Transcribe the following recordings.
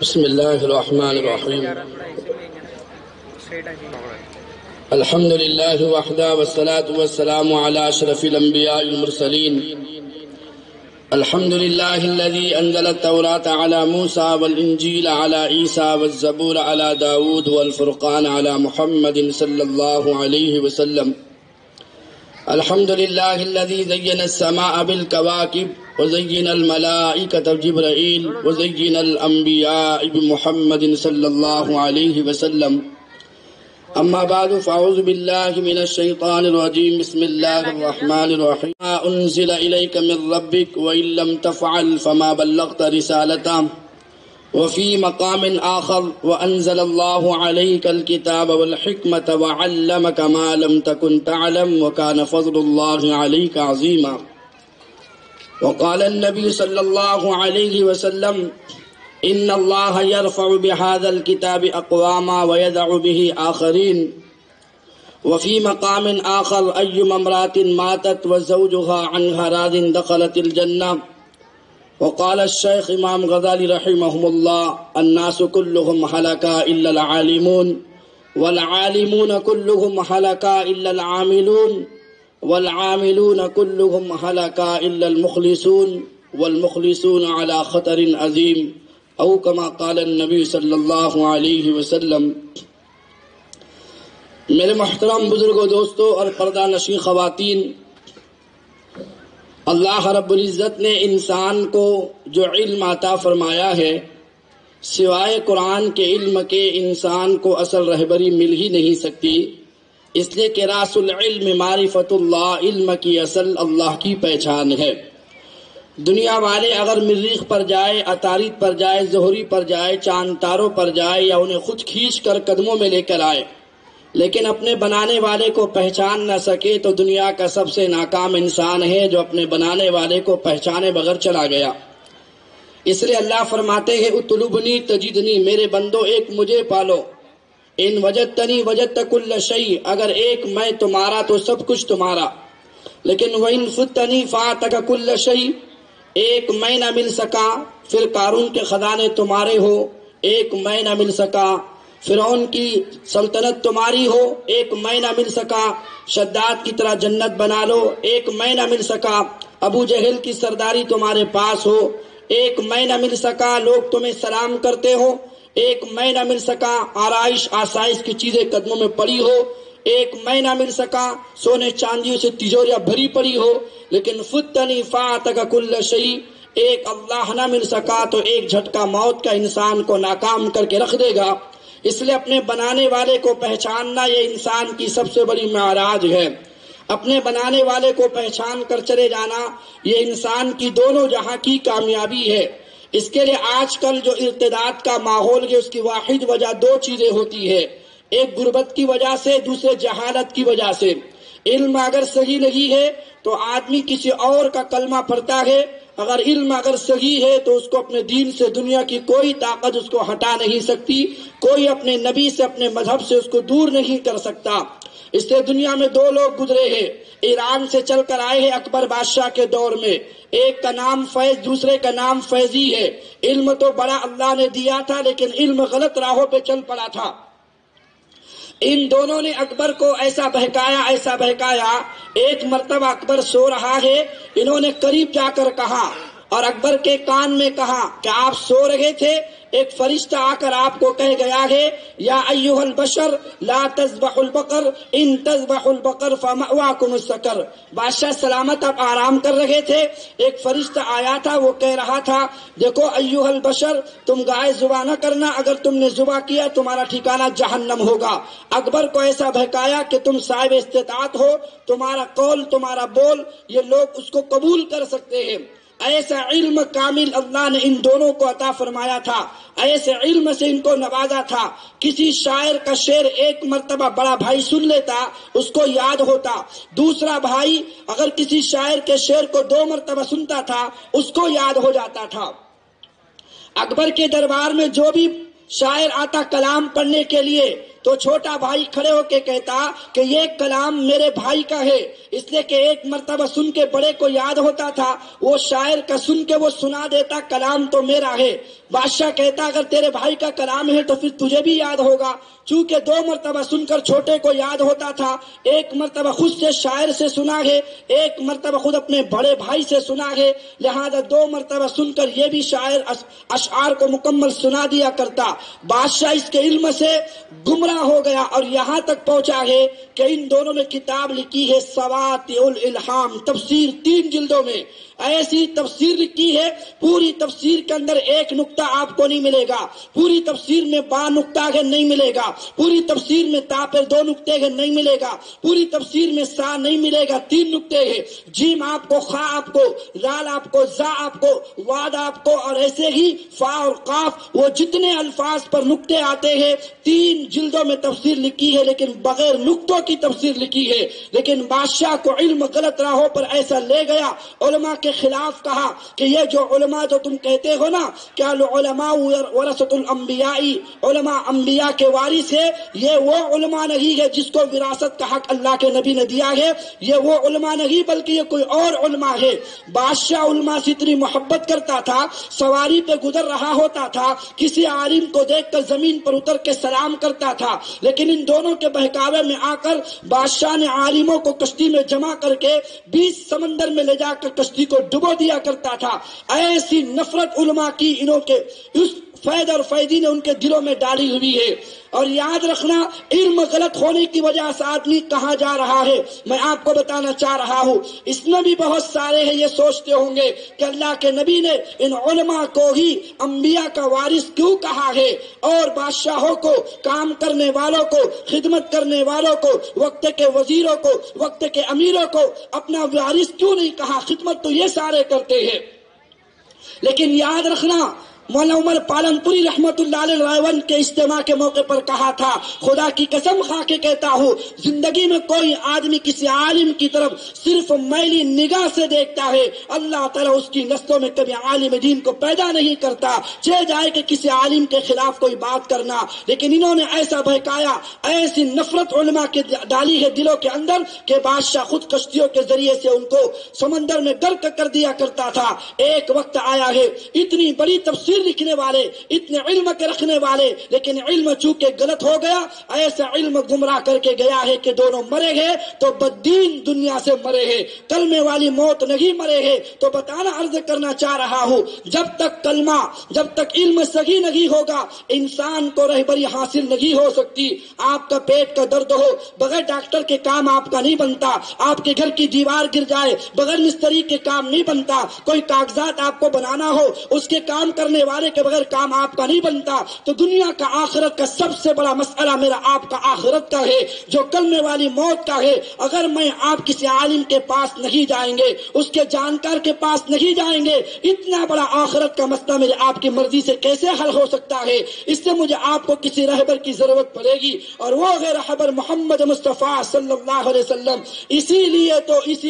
بسم الله الرحمن الرحيم. الحمد لله وحده والصلاة والسلام على أشرف الأنبياء المرسلين. الحمد لله الذي أنزل التوراة على موسى والإنجيل على عيسى والزبور على داود والفرقان على محمد صلى الله عليه وسلم. الحمد لله الذي زين السماء بالكواكب وزين الملائكة بجبرائيل وزين الأنبياء بمحمد صلى الله عليه وسلم. أما بعد فأعوذ بالله من الشيطان الرجيم. بسم الله الرحمن الرحيم. ما أنزل إليك من ربك وإن لم تفعل فما بلغت رسالته. وفي مقام آخر وأنزل الله عليك الكتاب والحكمة وعلمك ما لم تكن تعلم وكان فضل الله عليك عظيما. وقال النبي صلى الله عليه وسلم إن الله يرفع بهذا الكتاب أقواما ويدع به آخرين. وفي مقام آخر أيما امرأة ماتت وزوجها عنها راض دخلت الجنة. وقال الشيخ امام غزالی رحمہ اللہ الناس كلهم هلكا الا العالمون والعالمون كلهم هلكا الا العاملون والعاملون كلهم هلكا الا المخلصون والمخلصون على خطر عظیم او كما قال النبی صلی اللہ علیہ وسلم. میرے محترم بزرگوں، دوستوں اور پردہ نشین خواتین، اللہ رب العزت نے انسان کو جو علم عطا فرمایا ہے، سوائے قرآن کے علم کے انسان کو اصل رہبری مل ہی نہیں سکتی، اس لیے کہ راس العلم معرفت اللہ، علم کی اصل اللہ کی پہچان ہے. دنیا والے اگر مریخ پر جائے، عطارد پر جائے، زہری پر جائے، چاند تاروں پر جائے یا انہیں خود کھینچ کر قدموں میں لے کر آئے، لیکن اپنے بنانے والے کو پہچان نہ سکے تو دنیا کا سب سے ناکام انسان ہے جو اپنے بنانے والے کو پہچانے بغیر چلا گیا. اس لیے اللہ فرماتے ہیں اطلبنی تجدنی، میرے بندو ایک مجھے پالو. ان وجدتنی وجدت کل شیء، اگر ایک میں تمہارا تو سب کچھ تمہارا. لیکن وَإِن فُتَّنِي فَاتَكَ كُلَّ شَيْءٍ، ایک میں نہ مل سکا پھر قارون کے خزانے تمہارے ہو، ایک میں نہ مل سکا فرعون کی سلطنت تمہاری ہو، ایک میں نہ مل سکا شداد کی طرح جنت بنا لو، ایک میں نہ مل سکا ابو جہل کی سرداری تمہارے پاس ہو، ایک میں نہ مل سکا لوگ تمہیں سلام کرتے ہو، ایک میں نہ مل سکا آرائش آسائش کی چیزیں قدموں میں پڑی ہو، ایک میں نہ مل سکا سونے چاندیوں سے تجوریاں بھری پڑی ہو. لیکن فتنی فاتک کل شیء، ایک اللہ نہ مل سکا تو ایک جھٹکا موت کا انسان کو ناکام کر کے رکھ دے گا. اس لیے اپنے بنانے والے کو پہچاننا یہ انسان کی سب سے بڑی معراج ہے. اپنے بنانے والے کو پہچان کر چلے جانا یہ انسان کی دونوں جہاں کی کامیابی ہے. اس کے لیے آج کل جو ارتداد کا ماحول ہے اس کی واحد وجہ دو چیزیں ہوتی ہے، ایک غربت کی وجہ سے، دوسرے جہالت کی وجہ سے. علم اگر صحیح نہیں ہے تو آدمی کسی اور کا کلمہ پڑھتا ہے، اگر علم اگر صحیح ہے تو اس کو اپنے دین سے دنیا کی کوئی طاقت اس کو ہٹا نہیں سکتی، کوئی اپنے نبی سے اپنے مذہب سے اس کو دور نہیں کر سکتا. اس سے دنیا میں دو لوگ گزرے ہیں، ایران سے چل کر آئے ہیں اکبر بادشاہ کے دور میں، ایک کا نام فیض، دوسرے کا نام فیضی ہے. علم تو بڑا اللہ نے دیا تھا لیکن علم غلط راہوں پہ چل پڑا تھا. ان دونوں نے اکبر کو ایسا بہکایا. ایک مرتبہ اکبر سو رہا ہے، انہوں نے قریب جا کر کہا اور اکبر کے کان میں کہا کہ آپ سو رہے تھے، ایک فرشتہ آ کر آپ کو کہہ گیا ہے یا ایھا البشر لا تذبحوا البقر ان تذبحوا البقر فمأواکم السقر. بادشاہ سلامت آپ آرام کر رہے تھے، ایک فرشتہ آیا تھا، وہ کہہ رہا تھا دیکھو ایھا البشر تم گائے ذبح نہ کرنا، اگر تم نے ذبح کیا تمہارا ٹھکانہ جہنم ہوگا. اکبر کو ایسا بہکایا کہ تم صاحب استطاعت ہو، تمہارا قول تمہارا بول یہ لوگ اس کو قبول کر سکتے ہیں. ایسا علم کامل اللہ نے ان دونوں کو عطا فرمایا تھا، ایسے علم سے ان کو نوازا تھا. کسی شاعر کا شعر ایک مرتبہ بڑا بھائی سن لیتا اس کو یاد ہوتا، دوسرا بھائی اگر کسی شاعر کے شعر کو 2 مرتبہ سنتا تھا اس کو یاد ہو جاتا تھا. اکبر کے دربار میں جو بھی شاعر آتا کلام پڑھنے کے لیے تو چھوٹا بھائی کھڑے ہو کے کہتا کہ یہ کلام میرے بھائی کا ہے، اس لیے کہ ایک مرتبہ سن کے بڑے کو یاد ہوتا تھا، وہ شاعر کا سن کے وہ سنا دیتا کلام تو میرا ہے۔ بادشاہ کہتا اگر تیرے بھائی کا کلام ہے تو پھر تجھے بھی یاد ہوگا، چونکہ 2 مرتبہ سن کر چھوٹے کو یاد ہوتا تھا، ایک مرتبہ خود سے شاعر سے سنا ہے، ایک مرتبہ خود اپنے بڑے بھائی سے سنا ہے، لہذا 2 مرتبہ سن کر یہ بھی شاعر اشعار کو مکمل سنا دیا کرتا۔ بادشاہ اس کے علم سے گمراہ ہو گیا اور یہاں تک پہنچا ہے کہ ان دونوں نے کتاب لکھی ہے سواطع الالہام، تفسیر 3 جلدوں میں، ایسی تفسیر لکھی ہے، پوری تفسیر کے اندر ایک نقطہ آپ کو نہیں ملے گا، پوری تفسیر میں با نقطہ ہے نہیں ملے گا، پوری تفسیر میں تا پر 2 نقطے ہے نہیں ملے گا، پوری تفسیر میں سا نہیں ملے گا، 3 نقطے ہے، جیم آپ کو، خا آپ کو، لال آپ کو، زا آپ کو، واد آپ کو، اور ایسے ہی فا اور قاف، وہ جتنے الفاظ پر نقطے آتے ہیں 3 جلدوں میں تفسیر لکھی ہے، لیکن بغیر نقطوں کی تفسیر لکھی ہے۔ لیکن بادشاہ کو علم غلط راہوں پر ایسا لے گیا، علماء کے خلاف کہا کہ یہ جو علماء جو تم کہتے ہو نا کہ العلماء ورثۃ الانبیاء، علماء انبیاء کے وارث ہے، یہ وہ علماء نہیں ہے جس کو وراثت کا حق اللہ کے نبی نے دیا ہے، یہ وہ علماء نہیں بلکہ یہ کوئی اور علماء ہے۔ بادشاہ علماء سے اتنی محبت کرتا تھا، سواری پہ گزر رہا ہوتا تھا، کسی عالم کو دیکھ کر زمین پر اتر کے سلام کرتا تھا، لیکن ان دونوں کے بہکاوے میں آ کر بادشاہ نے عالموں کو کشتی میں جمع کر کے 20 سمندر میں لے جا کر کشتی کو ڈبو دیا کرتا تھا۔ ایسی نفرت علماء کی انہوں کے اس فید اور فیدی نے ان کے دلوں میں ڈالی ہوئی ہے۔ اور یاد رکھنا، علم غلط ہونے کی وجہ سے آدمی کہاں جا رہا ہے، میں آپ کو بتانا چاہ رہا ہوں۔ اس میں بھی بہت سارے ہیں یہ سوچتے ہوں گے کہ اللہ کے نبی نے ان علماء کو ہی انبیاء کا وارث کیوں کہا ہے، اور بادشاہوں کو، کام کرنے والوں کو، خدمت کرنے والوں کو، وقت کے وزیروں کو، وقت کے امیروں کو اپنا وارث کیوں نہیں کہا؟ خدمت تو یہ سارے کرتے ہیں۔ لیکن یاد رکھنا، مولانا عمر پالن پوری رحمت اللہ علیہ رائے کے اجتماع کے موقع پر کہا تھا، خدا کی قسم کھا کے کہتا ہوں، زندگی میں کوئی آدمی کسی عالم کی طرف صرف میلی نگاہ سے دیکھتا ہے، اللہ تعالیٰ اس کی نسلوں میں کبھی عالم دین کو پیدا نہیں کرتا، چہ جائے کہ کسی عالم کے خلاف کوئی بات کرنا۔ لیکن انہوں نے ایسا بہکایا، ایسی نفرت علماء کے ڈالی ہے دلوں کے اندر کہ بادشاہ خود کشتیوں کے ذریعے سے ان کو سمندر میں غرق کر دیا کرتا تھا۔ ایک وقت آیا ہے، اتنی بڑی تفسیر لکھنے والے، اتنے علم کے رکھنے والے، لیکن علم چونکہ غلط ہو گیا، ایسا علم گمراہ کر کے گیا ہے کہ دونوں مرے گئے تو بددین دنیا سے مرے ہیں، کلمے والی موت نہیں مرے ہیں۔ تو بتانا عرض کرنا چاہ رہا ہوں، جب تک کلمہ، جب تک علم صحیح نہیں ہوگا، انسان کو رہبری حاصل نہیں ہو سکتی۔ آپ کا پیٹ کا درد ہو، بغیر ڈاکٹر کے کام آپ کا نہیں بنتا، آپ کے گھر کی دیوار گر جائے، بغیر مستری کے کام نہیں بنتا، کوئی کاغذات آپ کو بنانا ہو، اس کے کام کرنے والے کے بغیر کام آپ کا نہیں بنتا۔ تو دنیا کا آخرت کا سب سے بڑا مسئلہ میرا آپ کا آخرت کا ہے، جو کلمے والی موت کا ہے۔ اگر میں آپ کسی عالم کے پاس نہیں جائیں گے، اس کے جانکار کے پاس نہیں جائیں گے، اتنا بڑا آخرت کا مسئلہ میرے آپ کی مرضی سے کیسے حل ہو سکتا ہے؟ اس سے مجھے آپ کو کسی رہبر کی ضرورت پڑے گی، اور وہ ہے رہبر محمد مصطفیٰ صلی اللہ علیہ وسلم۔ اسی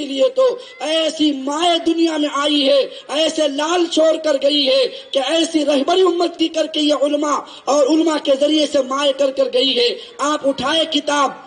لیے تو ایسی مائیں دنیا میں آئی ہے، ایسے لال چھوڑ کر گئی ہے کہ ایسی رہبری امت کی کر کے یہ علماء اور علماء کے ذریعے سے مائیں کر گئی ہے۔ آپ اٹھائے کتاب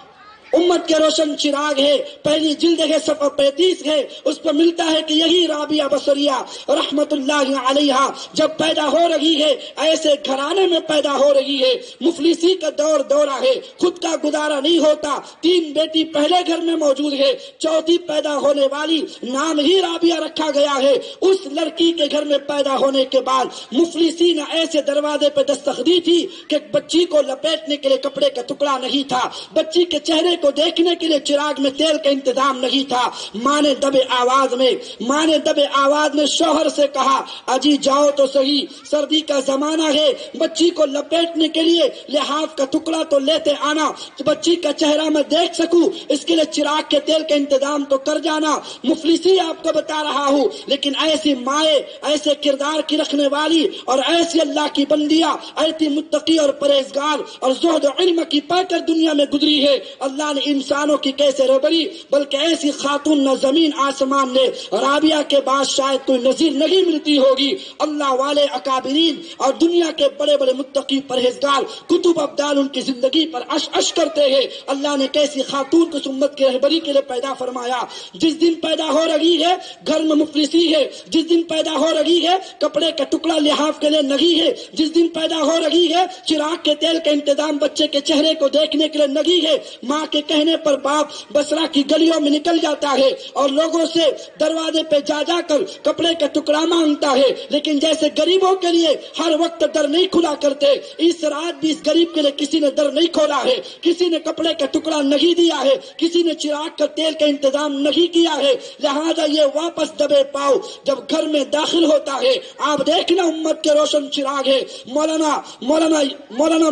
امت کے روشن چراغ ہے، پہلی جلد ہے، صفحہ 35 ہے، اس پر ملتا ہے کہ یہی رابعہ بصریہ رحمت اللہ علیہ جب پیدا ہو رہی ہے، ایسے گھرانے میں پیدا ہو رہی ہے، مفلسی کا دورہ ہے، خود کا گزارا نہیں ہوتا، 3 بیٹی پہلے گھر میں موجود ہے، چوتھی پیدا ہونے والی نام ہی رابعہ رکھا گیا ہے۔ اس لڑکی کے گھر میں پیدا ہونے کے بعد مفلسی نے ایسے دروازے پہ دستک دی تھی کہ بچی کو لپیٹنے کے لیے کپڑے کا ٹکڑا نہیں تھا، بچی کے چہرے کو دیکھنے کے لیے چراغ میں تیل کا انتظام نہیں تھا۔ ماں نے دبے آواز میں شوہر سے کہا، اجی جاؤ تو صحیح، سردی کا زمانہ ہے، بچی کو لپیٹنے کے لیے لحاف کا ٹکڑا تو لیتے آنا، بچی کا چہرہ میں دیکھ سکوں، اس کے لیے چراغ کے تیل کا انتظام تو کر جانا۔ مفلسی آپ کو بتا رہا ہوں، لیکن ایسی مائیں، ایسے کردار کی رکھنے والی اور ایسی اللہ کی بندیاں، ایسی متقی اور پرہیزگار اور زہد و علم کی پا کر دنیا میں گزری ہے۔ اللہ اللہ نے انسانوں کی کیسے رہبری، بلکہ ایسی خاتون نہ زمین آسمان نے رابعہ کے بعد شاید کوئی نظیر نہیں ملتی ہوگی۔ اللہ والے اکابرین اور دنیا کے بڑے بڑے متقی پرہیزگار کتب ابدال ان کی زندگی پر اش اش کرتے ہیں، اللہ نے کیسی خاتون کو امت کی رہبری کے لیے پیدا فرمایا۔ جس دن پیدا ہو رہی ہے گھر میں مفلسی ہے، جس دن پیدا ہو رہی ہے کپڑے کا ٹکڑا لحاف کے لیے نہیں ہے، جس دن پیدا ہو رہی ہے چراغ کے تیل کا انتظام بچے کے چہرے کو دیکھنے کے لیے نہیں ہے، ماں کے کہنے پر باپ بصرہ کی گلیوں میں نکل جاتا ہے اور لوگوں سے دروازے پہ جا جا کر کپڑے کا ٹکڑا مانگتا ہے، لیکن جیسے غریبوں کے لیے ہر وقت در نہیں کھلا کرتے، اس رات بھی اس غریب کے لیے کسی نے در نہیں کھولا ہے، کسی نے کپڑے کا ٹکڑا نہیں دیا ہے، کسی نے چراغ کا تیل کا انتظام نہیں کیا ہے، لہذا یہ واپس دبے پاؤ جب گھر میں داخل ہوتا ہے آپ دیکھنا امت کے روشن چراغ ہے۔ مولانا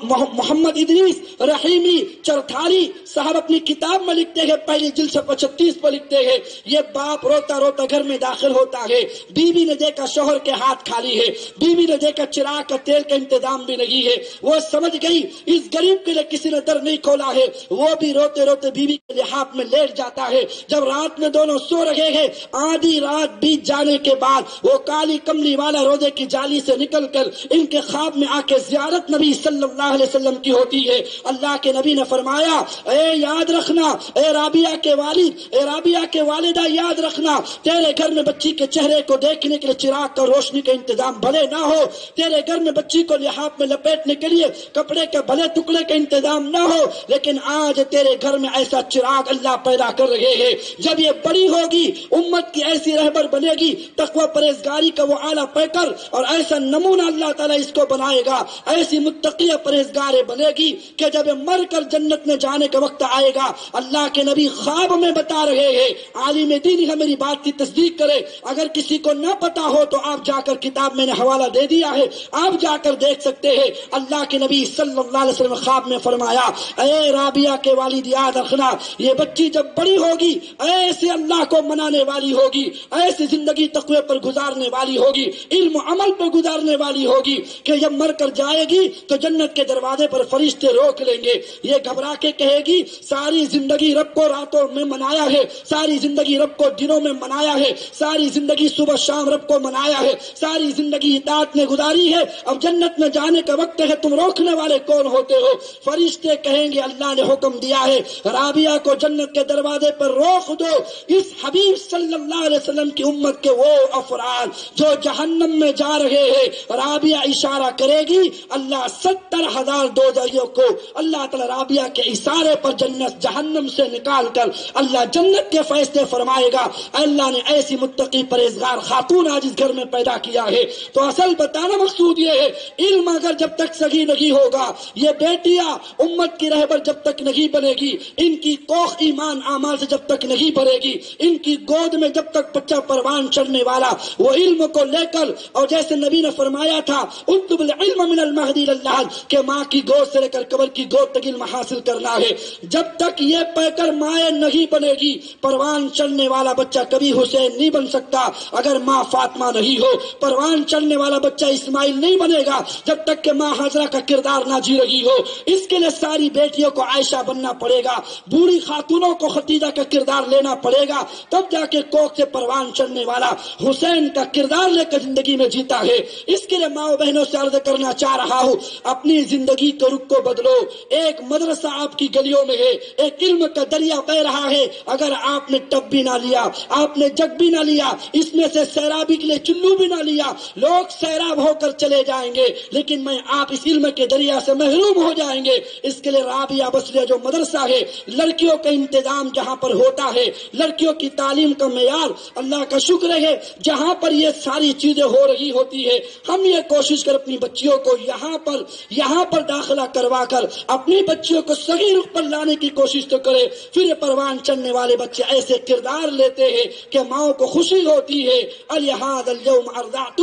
محمد ادریس رحیمی چرتھالی صاحب اپنی کتاب میں لکھتے ہیں، پہلی جلد 36 پر لکھتے ہیں، یہ باپ روتا روتا گھر میں داخل ہوتا ہے، بیوی نے دیکھا شوہر کے ہاتھ خالی ہے، بیوی نے دیکھا چراغ کا تیل کا انتظام بھی نہیں ہے، وہ سمجھ گئی اس غریب کے لیے کسی نے در نہیں کھولا ہے، وہ بھی روتے روتے بیوی کے لحاف میں لیٹ جاتا ہے۔ جب رات میں دونوں سو رہے ہیں آدھی رات بیت جانے کے بعد وہ کالی کملی والا روزے کی جالی سے نکل کر ان کے خواب میں آ کے زیارت نبی صلی اللہ علیہ وسلم کی ہوتی ہے۔ اللہ کے نبی نے فرمایا اے یاد رکھنا، اے رابعہ کے والد، اے رابعہ کے والدہ یاد رکھنا، تیرے گھر میں بچی کے چہرے کو دیکھنے کے لیے چراغ کا روشنی کا انتظام بھلے نہ ہو، تیرے گھر میں بچی کو لحاف میں لپیٹنے کے لیے کپڑے کے بھلے ٹکڑے کا انتظام نہ ہو، لیکن آج تیرے گھر میں ایسا چراغ اللہ پیدا کر رہے ہیں، جب یہ بڑی ہوگی امت کی ایسی رہبر بنے گی، تقوی پرہیزگاری کا وہ اعلیٰ پیکر اور ایسا نمونہ اللہ تعالیٰ اس کو بنائے گا، ایسی متقیہ پرہیزگار بنے گی کہ جب مر کر جنت میں جانے کا وقت آئے گا اللہ کے نبی خواب میں بتا رہے ہیں، عالم دین ہے میری بات کی تصدیق کرے، اگر کسی کو نہ پتا ہو تو آپ جا کر کتاب میں نے حوالہ دے دیا ہے، آپ جا کر دیکھ سکتے ہیں، اللہ کے نبی صلی اللہ علیہ وسلم خواب میں فرمایا اے رابعہ کے والد یاد رکھنا، یہ بچی جب بڑی ہوگی ایسے اللہ کو منانے والی ہوگی، ایسی زندگی تقوی پر گزارنے والی ہوگی، علم و عمل پر گزارنے والی ہوگی کہ جب مر کر جائے گی تو جنت کے دروازے پر فرشتے روک لیں گے، یہ گھبرا کے کہے گی ساری زندگی رب کو راتوں میں منایا ہے، ساری زندگی رب کو دنوں میں منایا ہے، ساری زندگی صبح شام رب کو منایا ہے، ساری زندگی اطاعت میں گزاری ہے، اب جنت میں جانے کا وقت ہے، تم روکنے والے کون ہوتے ہو؟ فرشتے کہیں گے اللہ نے حکم دیا ہے رابعہ کو جنت کے دروازے پر روک دو، اس حبیب صلی اللہ علیہ وسلم کی امت کے وہ افراد جو جہنم میں جا رہے ہیں، رابعہ اشارہ کرے گی اللہ 70,000 دوزخیوں کو اللہ تعالی رابعہ کے اشارے پر جنت جہنم سے نکال کر اللہ جنت کے فیصلے فرمائے گا۔ اللہ نے ایسی متقی پرہیزگار خاتون آج اس گھر میں پیدا کیا ہے، تو اصل بتانا مقصود یہ ہے علم اگر جب تک صحیح نہیں ہوگا، یہ بیٹیاں امت کی رہبر جب تک نہیں بنے گی، ان کی کوخ ایمان اعمال سے جب تک نہیں بھرے گی، ان کی گود میں جب تک بچہ پروان چڑھنے والا وہ علم کو لے کر، اور جیسے نبی نے فرمایا تھا اطلب العلم من المہدی اللحد کہ ماں کی گود سے لے کر قبر کی گود تک علم حاصل کرنا ہے، جب تک یہ پہ کر مائیں نہیں بنے گی پروان چڑھنے والا بچہ کبھی حسین نہیں بن سکتا، اگر ماں فاطمہ نہیں ہو پروان چڑھنے والا بچہ اسماعیل نہیں بنے گا جب تک کہ ماں حضرہ کا کردار نہ جی رہی ہو، اس کے لیے ساری بیٹیوں کو عائشہ بننا پڑے گا، بوڑھی خاتونوں کو خدیجہ کا کردار لینا پڑے گا، تب جا کے کوکھ سے پروان چڑھنے والا حسین کا کردار لے کر زندگی میں جیتا ہے۔ اس کے لیے ماں و بہنوں سے عرض کرنا چاہ رہا ہوں اپنی زندگی کے رخ کو بدلو، ایک مدرسہ آپ کی گلیوں میں ہے، ایک علم کا دریا بہ رہا ہے، اگر آپ نے ٹب بھی نہ لیا، آپ نے جگ بھی نہ لیا، اس میں سے سیرابی کے لیے چلو بھی نہ لیا، لوگ سیراب ہو کر چلے جائیں گے، لیکن میں آپ اس علم کے دریا سے محروم ہو جائیں گے۔ اس کے لیے رابعہ بصریہ جو مدرسہ ہے، لڑکیوں کا انتظام جہاں پر ہوتا ہے، لڑکیوں کی تعلیم کا معیار اللہ کا شکر ہے جہاں پر یہ ساری چیزیں ہو رہی ہوتی ہے، ہم یہ کوشش کر اپنی بچیوں کو یہاں پر داخلہ کروا کر اپنی بچیوں کو صحیح رخ پر لانے کی کوشش تو کرے، پھر پروان چڑھنے والے بچے ایسے کردار لیتے ہیں کہ ماں کو خوشی ہوتی ہے، الہذا اليوم ارضعتہ،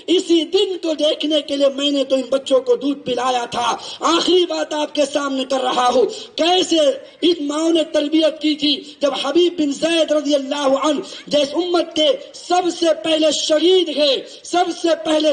اسی دن کو دیکھنے کے لیے میں نے تو ان بچوں کو دودھ پلایا تھا۔ آخری بات آپ کے سامنے کر رہا ہوں کیسے ان ماں نے تربیت کی تھی جب حبیب بن زید رضی اللہ عنہ جیس امت کے سب سے پہلے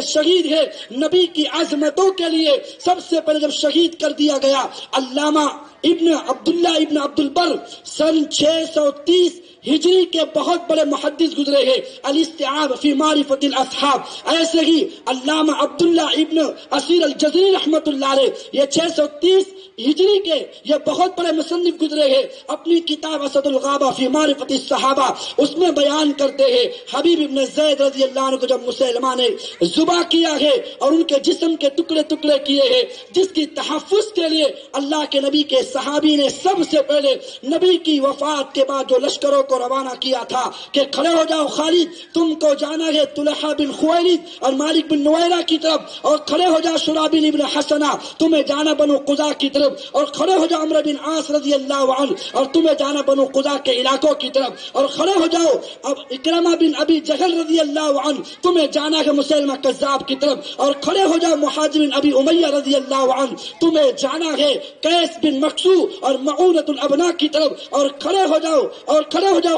شہید ہے نبی کی عظمتوں کے لیے سب سے پہلے جب شہید کر دیا گیا، علامہ ابن عبداللہ ابن عبد البر سن 630 ہجری کے بہت بڑے محدث گزرے ہیں، الاستیعاب فی معرفت الاصحاب. ایسے ہی علامہ عبداللہ ابن اسیر الجزری رحمت اللہ علیہ، یہ 630 ہجری کے یہ بہت بڑے مصنف گزرے ہیں. اپنی کتاب اسد الغابہ فی معرفت الصحابہ اس میں بیان کرتے ہیں حبیب ابن زید رضی اللہ عنہ کو جب مسلمہ نے ذبح کیا ہے اور ان کے جسم کے ٹکڑے ٹکڑے کیے ہیں، جس کی تحفظ کے لیے اللہ کے نبی کے صحابی نے سب سے پہلے نبی کی وفات کے بعد جو لشکروں کو روانہ کیا تھا کہ کھڑے ہو جاؤ خالد، تم کو جانا ہے طلحہ بن خویلد اور مالک بن نویرہ کی طرف، اور کھڑے ہو جاؤ شرابیل بن حسنہ، تمہیں جانا بنو قضا کی طرف، اور کھڑے ہو جاؤ عمرو بن عاص رضی اللہ عنہ اور تمہیں جانا بنو قضا کے علاقوں کی طرف، اور کھڑے ہو جاؤ اب اکرمہ بن ابی جہل رضی اللہ عنہ، تمہیں جانا ہے مسلمہ کذاب کی طرف، اور کھڑے ہو جاؤ مہاجر بن ابی امیہ رضی اللہ عنہ، تمہیں جانا ہے قیس بن مقصو اور معونۃ الابناء کی طرف، اور کھڑے ہو جاؤ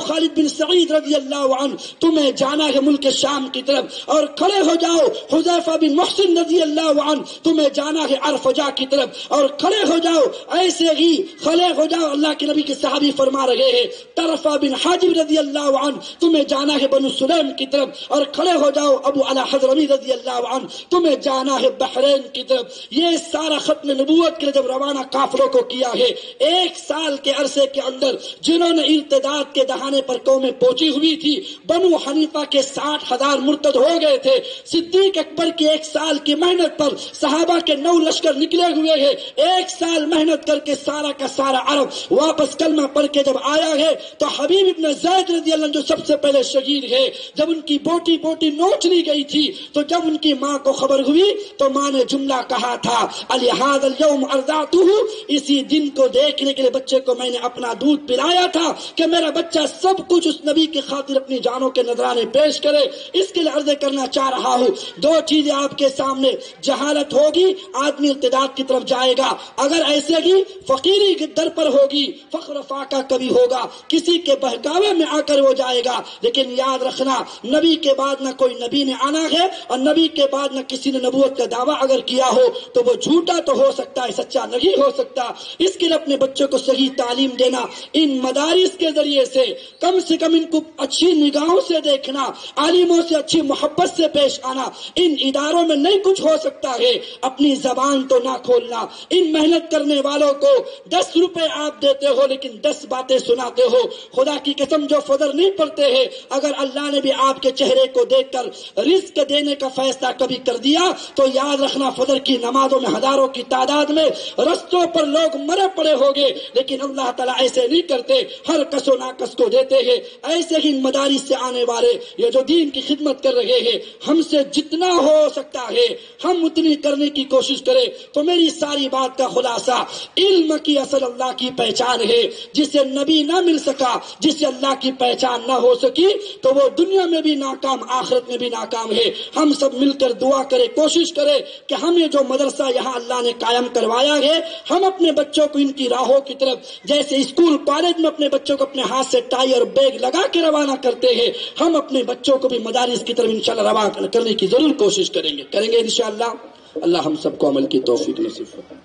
خالد بن سعید رضی اللہ عنہ، تمہیں جانا ہے ملک شام کی طرف، اور کھڑے ہو جاؤ حذیفہ بن محسن رضی اللہ عنہ، تمہیں جانا ہے ارفجا کی طرف، اور کھڑے ہو جاؤ ایسے ہی کھڑے ہو جاؤ اللہ کے نبی کے صحابی فرما رہے ہیں طرفہ بن حاجب رضی اللہ عنہ، تمہیں جانا ہے بنو سلیم کی طرف، اور کھڑے ہو جاؤ ابو علا حضرمی رضی اللہ عنہ، تمہیں جانا ہے بحرین کی طرف. یہ سارا ختم نبوت کے لیے جب روانہ قافلوں کو کیا ہے، 1 سال کے عرصے کے اندر جنہوں نے ارتداد کے دہانے پر قومیں پہنچی ہوئی تھی، بنو حنیفہ کے 60,000 مرتد ہو گئے تھے. صدیق اکبر کی 1 سال کی محنت پر صحابہ کے 9 لشکر نکلے ہوئے ہیں. 1 سال محنت کر کے سارا کا سارا عرب واپس کلمہ پڑھ کے جب آیا ہے تو حبیب ابن زید رضی اللہ عنہ جو سب سے پہلے شہید ہے، جب ان کی بوٹی بوٹی نوچ لی گئی تھی تو جب ان کی ماں کو خبر ہوئی تو ماں نے جملہ کہا تھا الہذا اليوم ارضعتہ، اسی دن کو دیکھنے کے لیے بچے کو میں نے اپنا دودھ پلایا تھا کہ میرا بچہ سب کچھ اس نبی کی خاطر اپنی جانوں کے نذرانے پیش کرے. اس کے لیے عرض کرنا چاہ رہا ہوں 2 چیزیں آپ کے سامنے، جہالت ہوگی آدمی ارتداد کی طرف جائے گا، اگر ایسے ہی فقیری کے در پر ہوگی فخر فاقہ کبھی ہوگا، کسی کے بہکاوے میں آ کر وہ جائے گا. لیکن یاد رکھنا نبی کے بعد نہ کوئی نبی نے آنا ہے، اور نبی کے بعد نہ کسی نے نبوت کا دعویٰ اگر کیا ہو تو وہ جھوٹا تو ہو سکتا ہے، سچا نہیں ہو سکتا. اس کے لیے اپنے بچوں کو صحیح تعلیم دینا، ان مدارس کے ذریعے سے کم ان کو اچھی نگاہوں سے دیکھنا، عالموں سے اچھی محبت سے پیش آنا. ان اداروں میں نہیں کچھ ہو سکتا ہے، اپنی زبان تو نہ کھولنا. ان محنت کرنے والوں کو 10 روپے آپ دیتے ہو لیکن 10 باتیں سناتے ہو. خدا کی قسم جو فجر نہیں پڑتے ہیں، اگر اللہ نے بھی آپ کے چہرے کو دیکھ کر رزق دینے کا فیصلہ کبھی کر دیا تو یاد رکھنا فجر کی نمازوں میں ہزاروں کی تعداد میں رستوں پر لوگ مرے پڑے ہوگے، لیکن اللہ تعالیٰ ایسے نہیں کرتے، ہر کس و ناکس کو دیتے ہیں. ایسے ہی مدارس سے آنے والے یہ جو دین کی خدمت کر رہے ہیں، ہم سے جتنا ہو سکتا ہے ہم اتنی کرنے کی کوشش کریں. تو میری ساری بات کا خلاصہ علم کی اصل اللہ کی پہچان ہے. جسے نبی نہ مل سکا، جسے اللہ کی پہچان نہ ہو سکی تو وہ دنیا میں بھی ناکام، آخرت میں بھی ناکام ہے. ہم سب مل کر دعا کریں، کوشش کریں کہ ہمیں جو مدرسہ یہاں اللہ نے قائم کروایا ہے، ہم اپنے بچوں کو ان کی راہوں کی طرف، جیسے اسکول کالج میں اپنے بچوں کو اپنے ہاتھ سے ٹائی اور بیگ لگا کے روانہ کرتے ہیں، ہم اپنے بچوں کو بھی مدارس کی طرف انشاءاللہ روانہ کرنے کی ضرور کوشش کریں گے انشاءاللہ. اللہ ہم سب کو عمل کی توفیق نصیب فرمائے.